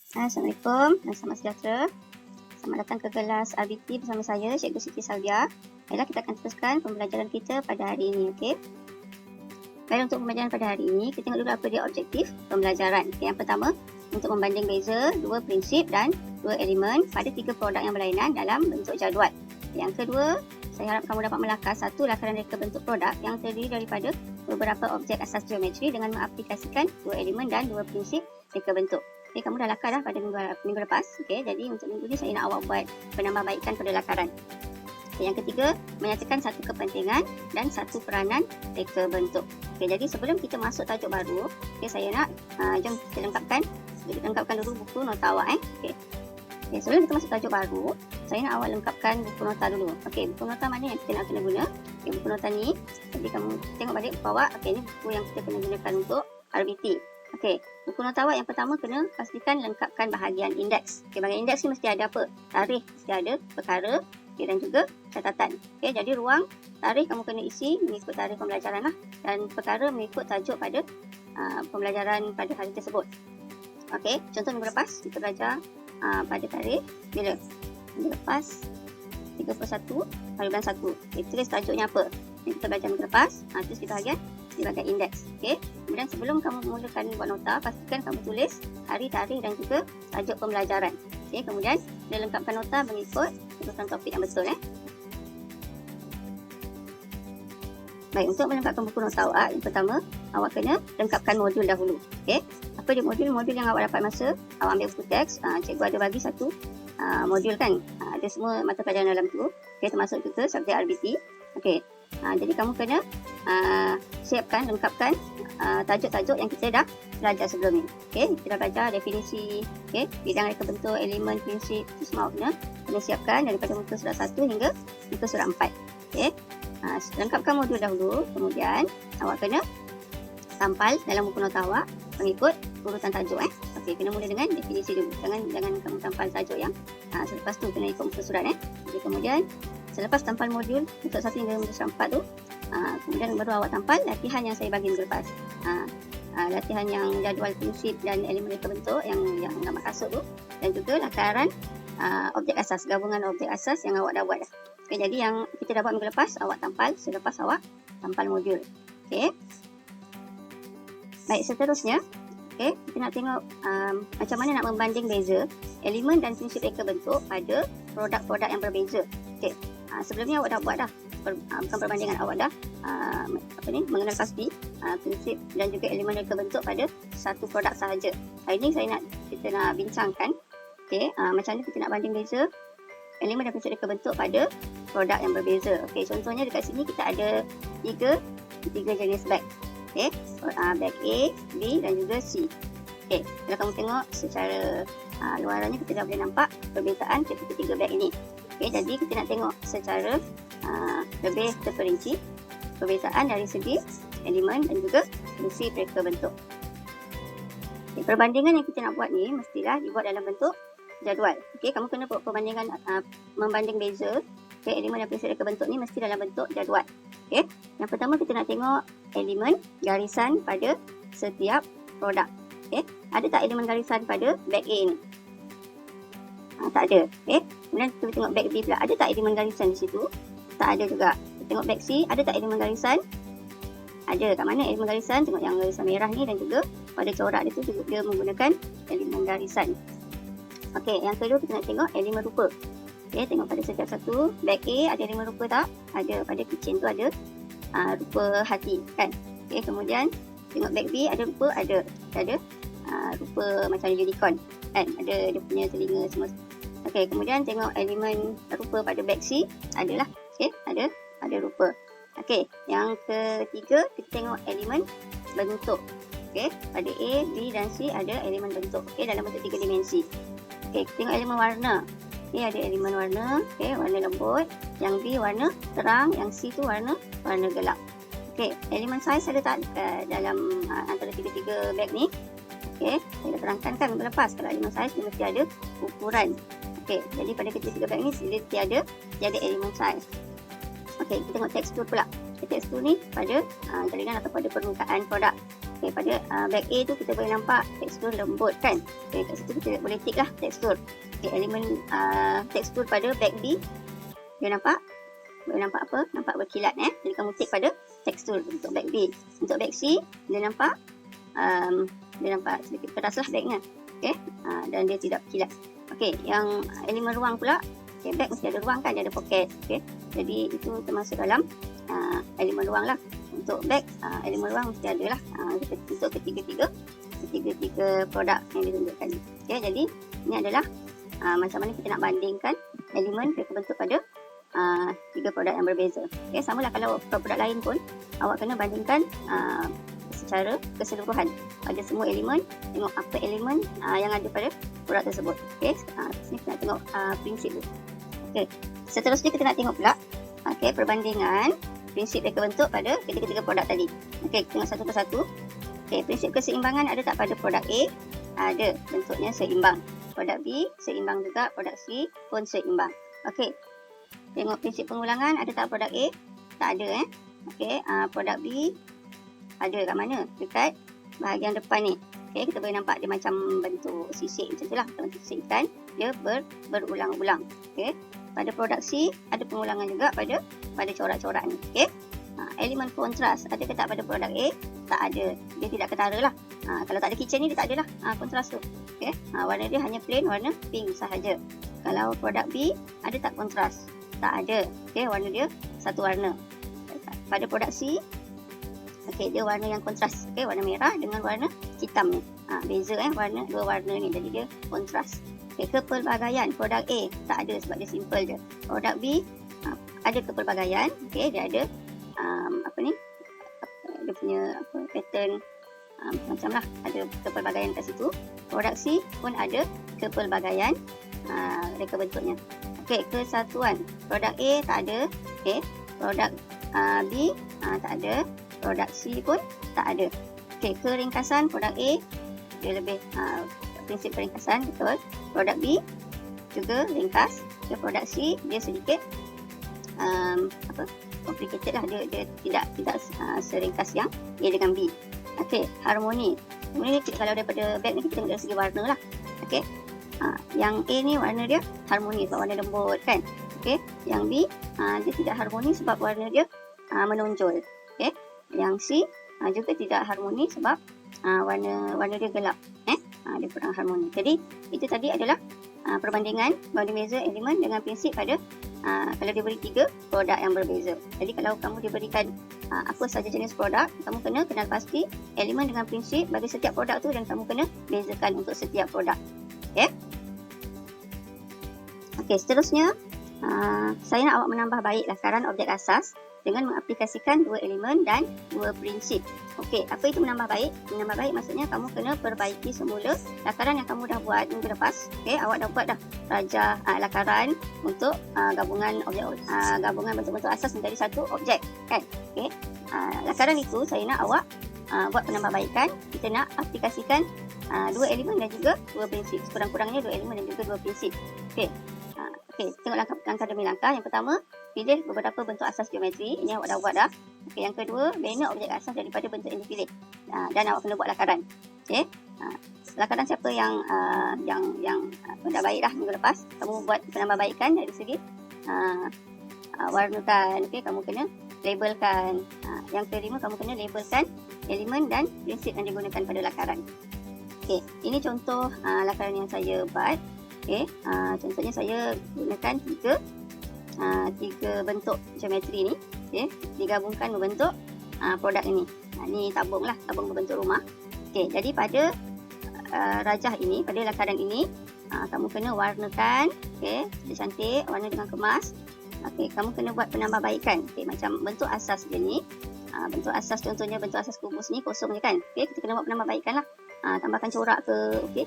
Assalamualaikum dan selamat sejahtera. Selamat datang ke kelas RBT bersama saya, Cikgu Siti Salvia. Baiklah, kita akan teruskan pembelajaran kita pada hari ini, okey? Baik, untuk pembelajaran pada hari ini, kita tengok dulu apa dia objektif pembelajaran. Okay, yang pertama, untuk membanding beza dua prinsip dan dua elemen pada tiga produk yang berlainan dalam bentuk jadual. Yang kedua, saya harap kamu dapat melakar satu lakaran reka bentuk produk yang terdiri daripada beberapa objek asas geometri dengan mengaplikasikan dua elemen dan dua prinsip reka bentuk. Okay, kamu dah lakar dah pada minggu lepas. Okay, jadi untuk minggu ni saya nak awak buat penambahbaikan pada lakaran. Okay, yang ketiga, menyatakan satu kepentingan dan satu peranan reka bentuk. Okay, jadi sebelum kita masuk tajuk baru, okay, saya nak jom kita lengkapkan dulu buku nota awak. Okay, sebelum kita masuk tajuk baru, saya nak awak lengkapkan buku nota dulu. Okay, buku nota mana yang kita nak kena guna? Okay, buku nota ni, jadi kamu tengok balik buku awak. Okay, ni buku yang kita kena gunakan untuk RBT. Okey, buku nota awak yang pertama kena pastikan lengkapkan bahagian indeks. Okey, bahagian indeks ni mesti ada apa? Tarikh, mesti ada perkara, okay, dan juga catatan. Okey, jadi ruang tarikh kamu kena isi mengikut tarikh pembelajaran lah, dan perkara mengikut tajuk pada pembelajaran pada hari tersebut. Okey, contoh minggu lepas kita belajar pada tarikh bila? Minggu lepas 31 hari bulan 1. Okey, tulis tajuknya apa? Kita belajar minggu lepas, tulis di bahagian indeks. Okey. Kemudian sebelum kamu mulakan buat nota, pastikan kamu tulis hari, tarikh dan juga tajuk pembelajaran. Okey, kemudian kita lengkapkan nota mengikut urutan topik yang betul. Baik, untuk melengkapkan buku nota awak, yang pertama, awak kena lengkapkan modul dahulu. Okey. Apa dia modul? Modul yang awak dapat masa awak ambil buku teks, cikgu ada bagi satu modul kan. Ada semua mata pelajaran dalam tu. Okey, termasuk juga subjek RBT. Okey. Jadi kamu kena siapkan, lengkapkan tajuk-tajuk yang kita dah belajar sebelum ni. Okay, kita dah belajar definisi, bidang reka bentuk, elemen, prinsip, itu semua kena siapkan daripada muka surat 1 hingga muka surat 4. Okay, lengkapkan modul dahulu, kemudian awak kena tampal dalam buku nota awak mengikut urutan tajuk. Okay, kena mula dengan definisi dulu. Jangan kamu tampal tajuk yang selepas tu kena ikut muka surat. Jadi kemudian selepas tampal modul untuk 1 hingga muka surat 4 tu, kemudian baru awak tampal latihan yang saya bagi minggu lepas. Latihan yang jadual prinsip dan elemen reka bentuk yang gambar kasut tu, dan juga lakaran objek asas, gabungan objek asas yang awak dah buat dah. Okay, jadi yang kita dah buat minggu lepas awak tampal selepas awak tampal modul. Okay. Baik, seterusnya kita nak tengok macam mana nak membanding beza elemen dan prinsip reka bentuk pada produk-produk yang berbeza. Okay. Sebelum ni awak dah buat dah, bukan perbandingan, awak dah mengenal pasti prinsip dan juga elemen reka bentuk pada satu produk sahaja. Hari ni kita nak bincangkan macam mana kita nak banding beza elemen dan prinsip reka bentuk pada produk yang berbeza. Contohnya dekat sini kita ada tiga jenis beg. Beg A, B dan juga C. Kalau kamu tengok secara luarannya, kita dah boleh nampak perbezaan ketiga beg ini. Jadi kita nak tengok secara lebih terperinci perbezaan dari segi elemen dan juga prinsip reka bentuk. Perbandingan yang kita nak buat ni mestilah dibuat dalam bentuk jadual. Kamu kena buat perbandingan membanding beza elemen dan prinsip reka bentuk ni mesti dalam bentuk jadual. Yang pertama kita nak tengok elemen garisan pada setiap produk. Ada tak elemen garisan pada beg A ni? Tak ada. Kemudian kita tengok beg B pula. Ada tak elemen garisan di situ? Tak ada juga. Kita tengok beg C. Ada tak elemen garisan? Ada. Kat mana elemen garisan? Tengok yang garisan merah ni, dan juga pada corak dia tu juga dia menggunakan elemen garisan. Yang kedua kita nak tengok elemen rupa. Tengok pada setiap satu beg A ada elemen rupa tak? Ada. Pada kitchen tu ada rupa hati kan. Kemudian tengok beg B ada rupa? Ada. Ada rupa macam unicorn kan. Ada dia punya telinga semua. Kemudian tengok elemen rupa pada beg C, adalah ada rupa. Yang ketiga kita tengok elemen bentuk. Pada A, B dan C ada elemen bentuk dalam bentuk 3 dimensi. Kita tengok elemen warna. Ada elemen warna, warna lembut. Yang B warna terang, yang C tu warna gelap. Elemen saiz ada tak dalam antara tiga beg ni? Saya dah terangkan kan minggu lepas, kalau elemen saiz dia mesti ada ukuran. Jadi pada ketiga beg ni dia tiada elemen saiz. Kita tengok tekstur pula. Tekstur ni pada jalinan atau pada permukaan produk. Okay, pada bag A tu kita boleh nampak tekstur lembut kan. Okay, kat situ kita boleh tick lah tekstur. Okay, elemen tekstur pada bag B. Dia nampak? Boleh nampak apa? Nampak berkilat Jadi kamu tick pada tekstur untuk bag B. Untuk bag C, dia nampak sedikit keras lah bagnya. Okay, dan dia tidak berkilat. Okay, yang elemen ruang pula. Okay, bag mesti ada ruang kan, dia ada poket. Okay, jadi itu termasuk dalam elemen ruang lah. Untuk bag, elemen ruang mesti ada lah untuk ketiga-tiga produk yang ditunjukkan. Okay, jadi ini adalah macam mana kita nak bandingkan elemen mereka bentuk pada 3 produk yang berbeza. Okay, sama lah kalau produk lain pun awak kena bandingkan secara keseluruhan pada semua elemen, tengok apa elemen yang ada pada produk tersebut. Okay, sini kita nak tengok prinsip tu. Okay, seterusnya kita nak tengok pula perbandingan prinsip reka bentuk pada ketiga-tiga produk tadi. Okay, kita tengok satu persatu. Okay, prinsip keseimbangan ada tak pada produk A? Ada, bentuknya seimbang. Produk B seimbang juga, produk C pun seimbang. Okay, tengok prinsip pengulangan ada tak produk A? Tak ada Okay, produk B ada kat mana? Dekat bahagian depan ni. Okay, kita boleh nampak dia macam bentuk sisik macam tu lah. Bentuk sisik ikan, dia berulang-ulang. Okay, pada produk C ada pengulangan juga pada corak-corak ni. Okay, elemen kontras ada ke tak pada produk A? Tak ada, dia tidak ketara lah. Kalau tak ada kitchen ni dia tak ada lah kontras tu. Okay, warna dia hanya plain warna pink sahaja. Kalau produk B ada tak kontras? Tak ada. Okay, warna dia satu warna. Pada produk C, okay, dia warna yang kontras. Okay, warna merah dengan warna hitam ni. Beza warna, dua warna ni, jadi dia kontras. Okay, kepelbagaian produk A tak ada sebab dia simple je. Produk B ada kepelbagaian. Okay, dia ada dia punya pattern macam lah, ada kepelbagaian kat situ. Produk C pun ada kepelbagaian reka bentuknya. Okay, kesatuan produk A tak ada. Okay, produk B tak ada. Produk C pun tak ada. Okay, keringkasan produk A dia lebih prinsip keringkasan, betul. Produk B juga ringkas. Okay, produk C dia sedikit complicated lah, dia tidak seringkas yang A dengan B. Okay, harmoni. Harmoni ni kalau daripada bag ni kita tengok dari segi warna lah. Okay, yang A ni warna dia harmoni sebab warna lembut kan. Okay, yang B dia tidak harmoni sebab warna dia menonjol. Okay, yang C juga tidak harmoni sebab warna dia gelap. Dia kurang harmoni. Jadi itu tadi adalah perbandingan beza elemen dengan prinsip pada kalau diberi 3 produk yang berbeza. Jadi kalau kamu diberikan apa saja jenis produk, kamu kena kenal pasti elemen dengan prinsip bagi setiap produk tu dan kamu kena bezakan untuk setiap produk. Okay, seterusnya saya nak awak menambah baik lakaran objek asas dengan mengaplikasikan 2 elemen dan 2 prinsip. Okey, apa itu menambah baik? Menambah baik maksudnya kamu kena perbaiki semula lakaran yang kamu dah buat minggu lepas. Okey, awak dah buat dah rajah lakaran untuk gabungan bentuk-bentuk asas menjadi satu objek, kan? Okey. Lakaran itu saya nak awak buat penambahbaikan. Kita nak aplikasikan 2 elemen dan juga 2 prinsip. Sekurang-kurangnya 2 elemen dan juga 2 prinsip. Okey. Okey, tengok langkah demi langkah. Yang pertama, pilih beberapa bentuk asas geometri. Ini awak dah buat dah. Okey, yang kedua, bina objek asas daripada bentuk yang dipilih. Dan awak kena buat lakaran. Okey. Lakaran siapa yang dah baik dah minggu lepas. Kamu buat penambahbaikan dari segi warnakan. Okey, kamu kena labelkan. Yang kelima, kamu kena labelkan elemen dan prinsip yang digunakan pada lakaran. Okey, ini contoh lakaran yang saya buat. Okay, contohnya saya gunakan tiga bentuk geometri ni, okay, digabungkan membentuk produk ini. Ini tabung berbentuk rumah. Okay, jadi pada rajah ini, pada lakaran ini, kamu kena warnakan, okay, cantik, warna dengan kemas. Okay, kamu kena buat penambahbaikan. Okay, macam bentuk asas dia ni, bentuk asas contohnya bentuk asas kubus ni kosong je kan. Okay, kita kena buat penambahbaikan lah. Tambahkan corak ke, okey,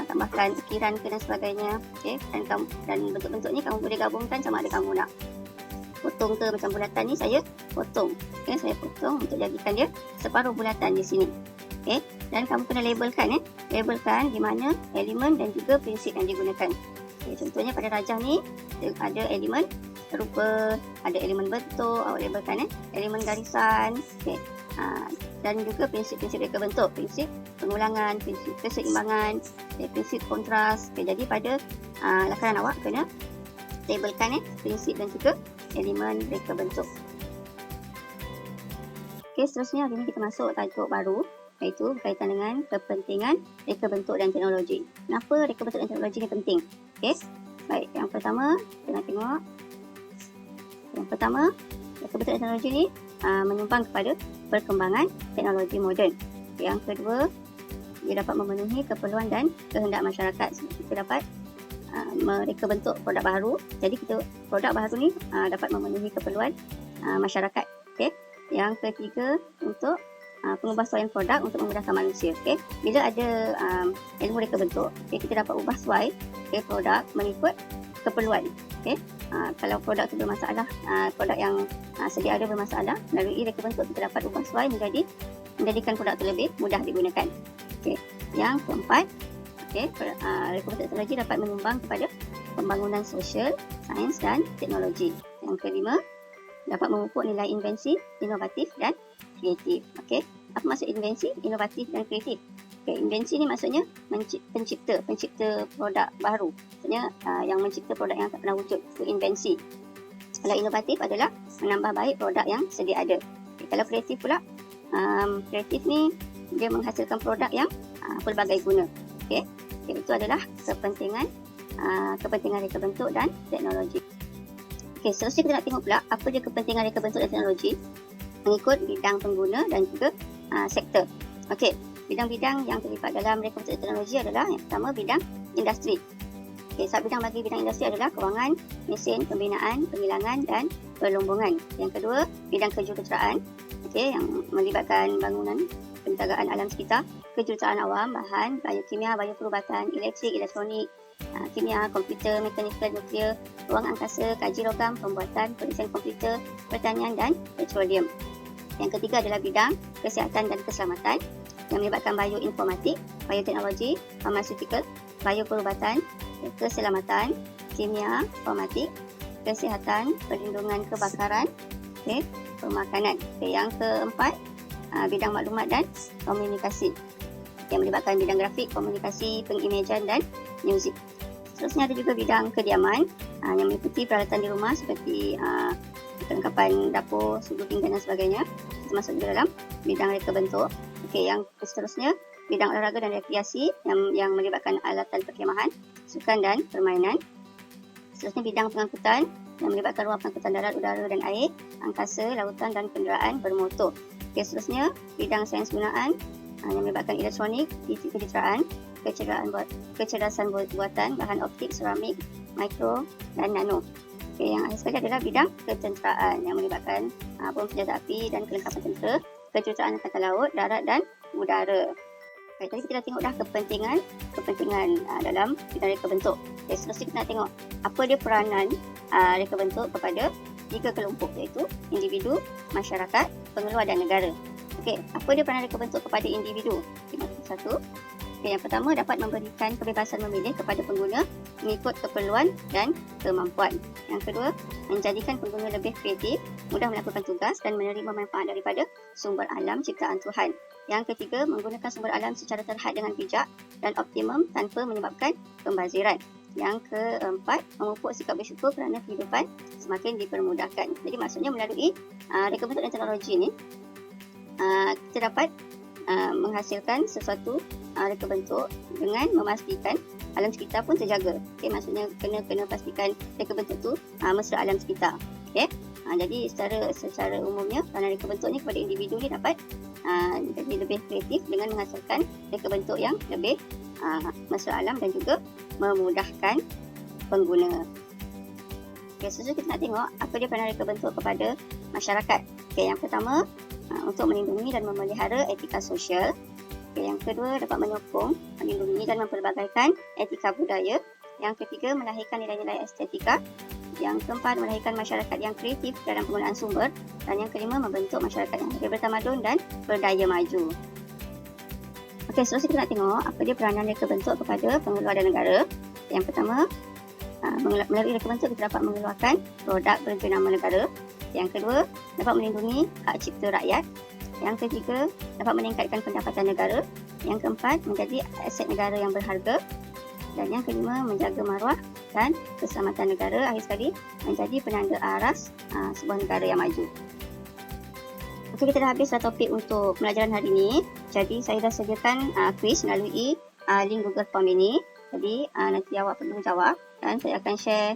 tambahkan ukiran ke dan sebagainya, okey, dan bentuk-bentuk ni kamu boleh gabungkan sama ada kamu nak potong ke macam bulatan ni saya potong, okey, saya potong untuk jadikan dia separuh bulatan di sini, okey, dan kamu kena labelkan, labelkan di mana elemen dan juga prinsip yang digunakan. Okay, contohnya pada rajah ni ada elemen rupa, ada elemen bentuk, awak labelkan elemen garisan, okey. dan juga prinsip-prinsip reka bentuk, prinsip pengulangan, prinsip keseimbangan, prinsip kontras. Jadi pada lakaran awak kena tabelkan prinsip dan juga elemen reka bentuk. Seterusnya hari ini kita masuk tajuk baru, iaitu berkaitan dengan kepentingan reka bentuk dan teknologi. Kenapa reka bentuk dan teknologi ini penting? Baik, yang pertama kita tengok. Yang pertama, reka bentuk dan teknologi ini menyumbang kepada perkembangan teknologi moden. Yang kedua, dia dapat memenuhi keperluan dan kehendak masyarakat. Kita dapat mereka bentuk produk baru. Jadi produk baru ni dapat memenuhi keperluan masyarakat. Yang ketiga, untuk pengubahsuaian produk untuk memudahkan manusia. Bila ada ilmu reka bentuk, kita dapat ubah suai produk mengikut keperluan. Kalau produk itu bermasalah, produk yang sedia ada bermasalah, melalui reka bentuk kita dapat ubah suai menjadikan produk itu lebih mudah digunakan. Yang keempat, reka bentuk teknologi dapat menyumbang kepada pembangunan sosial, sains dan teknologi. Yang kelima, dapat memupuk nilai invensi, inovatif dan kreatif. Apa maksud invensi, inovatif dan kreatif? Invensi ni maksudnya pencipta produk baru. Maksudnya yang mencipta produk yang tak pernah wujud, itu invensi. Kalau inovatif adalah menambah baik produk yang sedia ada. Kalau kreatif pula, kreatif ni dia menghasilkan produk yang pelbagai guna. Itu adalah kepentingan reka bentuk dan teknologi. Seterusnya kita nak tengok pula apa dia kepentingan reka bentuk dan teknologi mengikut bidang pengguna dan juga sektor. Bidang-bidang yang terlibat dalam reka bentuk dan teknologi adalah yang pertama, bidang industri. Sub-bidang bagi bidang industri adalah kewangan, mesin, pembinaan, penghilangan dan perlombongan. Yang kedua, bidang kejuruteraan, yang melibatkan bangunan, penjagaan alam sekitar, kejuruteraan awam, bahan, biokimia, bioperubatan, elektrik, elektronik, kimia, komputer, mekanikal, nuklear, ruang angkasa, kaji logam, pembuatan, perisian komputer, pertanian dan petroleum. Yang ketiga adalah bidang kesihatan dan keselamatan yang melibatkan bioinformatik, bioteknologi, farmaceutical, bioperubatan, keselamatan, kimia, informatik, kesihatan, perlindungan kebakaran, pemakanan. Yang keempat, bidang maklumat dan komunikasi yang melibatkan bidang grafik, komunikasi, pengimejan dan muzik. Seterusnya ada juga bidang kediaman yang meliputi peralatan di rumah seperti kelengkapan dapur, sudu pinggan dan sebagainya. Itu masuk juga dalam bidang reka bentuk. Yang seterusnya, bidang olahraga dan rekreasi yang melibatkan alatan perkhemahan, sukan dan permainan. Seterusnya bidang pengangkutan yang melibatkan ruang pengangkutan darat, udara dan air, angkasa, lautan dan kenderaan bermotor. Seterusnya bidang sains gunaan yang melibatkan elektronik, kejuruteraan, kecerdasan buatan, bahan optik, seramik, mikro dan nano. Yang akhir sekali adalah bidang ketenteraan yang melibatkan bom senjata api dan kelengkapan tentera, kejuruteraan angkatan laut, darat dan udara. Tadi kita dah tengok dah kepentingan dalam bidang reka bentuk. Seterusnya kita nak tengok apa dia peranan reka bentuk kepada tiga kelompok, iaitu individu, masyarakat, pengeluar dan negara. Apa dia peranan reka bentuk kepada individu? Tengok satu. Yang pertama, dapat memberikan kebebasan memilih kepada pengguna mengikut keperluan dan kemampuan. Yang kedua, menjadikan pengguna lebih kreatif, mudah melakukan tugas dan menerima manfaat daripada sumber alam ciptaan Tuhan. Yang ketiga, menggunakan sumber alam secara terhad dengan bijak dan optimum tanpa menyebabkan pembaziran. Yang keempat, memupuk sikap bersyukur kerana kehidupan semakin dipermudahkan. Jadi maksudnya melalui reka bentuk dan teknologi ini, kita dapat menghasilkan sesuatu reka bentuk dengan memastikan alam sekitar pun terjaga. Maksudnya kena pastikan reka bentuk tu mesra alam sekitar. Jadi secara umumnya peranan reka bentuk ni kepada individu ni dapat jadi lebih kreatif dengan menghasilkan reka bentuk yang lebih mesra alam dan juga memudahkan pengguna. Seterusnya kita nak tengok apa dia peranan reka bentuk kepada masyarakat. Yang pertama, untuk melindungi dan memelihara etika sosial. Yang kedua, dapat menyokong, melindungi dan memperbagaikan etika budaya. Yang ketiga, melahirkan nilai-nilai estetika. Yang keempat, melahirkan masyarakat yang kreatif dalam penggunaan sumber. Dan yang kelima, membentuk masyarakat yang lebih bertamadun dan berdaya maju. Seterusnya kita nak tengok apa dia peranan reka bentuk kepada pengeluar dan negara. Yang pertama, melalui reka bentuk kita dapat mengeluarkan produk berjenama negara. Yang kedua, dapat melindungi hak cipta rakyat. Yang ketiga, dapat meningkatkan pendapatan negara. Yang keempat, menjadi aset negara yang berharga. Dan yang kelima, menjaga maruah dan keselamatan negara. Akhir sekali, menjadi penanda aras sebuah negara yang maju. Okey, kita dah habislah topik untuk pelajaran hari ini. Jadi, saya dah sediakan kuis melalui link Google Form ini. Jadi, nanti awak perlu jawab dan saya akan share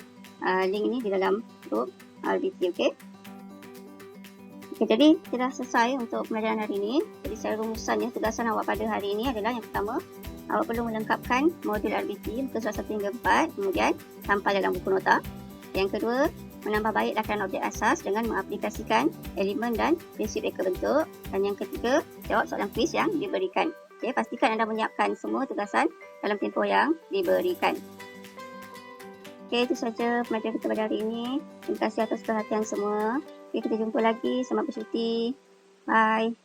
link ini di dalam grup RBT, okey? Okey, jadi kita dah selesai untuk pelajaran hari ini. Jadi, secara rumusannya, tugasan awak pada hari ini adalah yang pertama, awak perlu melengkapkan modul RBT muka surat 1 hingga 4, kemudian tampal dalam buku nota. Yang kedua, menambah baik lakaran objek asas dengan mengaplikasikan elemen dan prinsip reka bentuk. Dan yang ketiga, jawab soalan kuis yang diberikan. Okey, pastikan anda menyiapkan semua tugasan dalam tempoh yang diberikan. Okey, itu saja pelajaran kita pada hari ini. Terima kasih atas perhatian semua. Okey, kita jumpa lagi. Selamat bercuti. Bye.